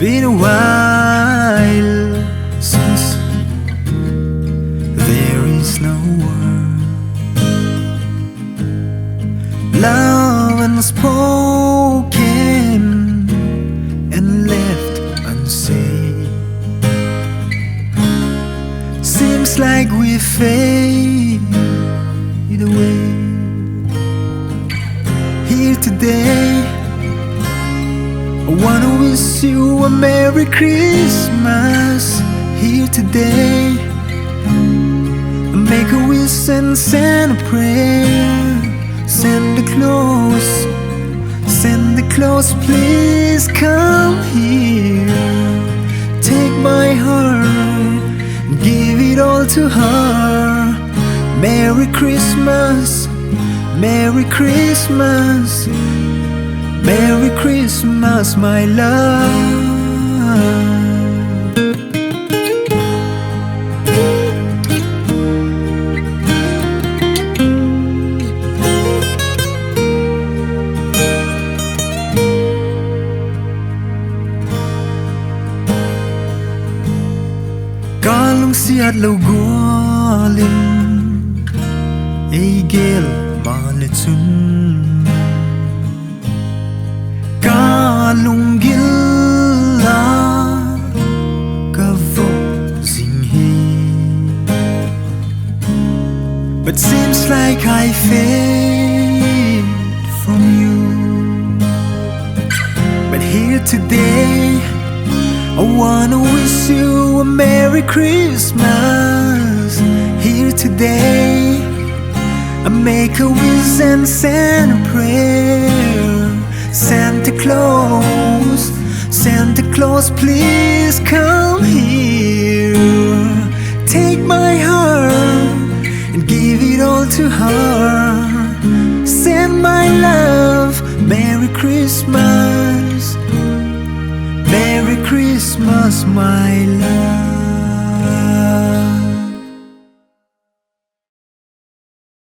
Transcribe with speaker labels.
Speaker 1: been a while since there is no word. Love unspoken and left unsaid. Seems like we fade away. Here today, I wanna wish you a Merry Christmas. Here today, I make a wish and send a prayer. Santa Claus, Santa Claus, please come here. Take my heart, give it all to her. Merry Christmas, Merry Christmas, Merry Christmas, my love. Galong siat lo gualin Eigel maletun Galong gilla Kavo zinghe. But seems like I fade from you. But here today, I wanna wish you a Merry Christmas. Here today, I make a wish and send a prayer. Santa Claus, Santa Claus, please come here. Take my heart and give it all to her. Send my love, Merry Christmas, Merry Christmas, my love.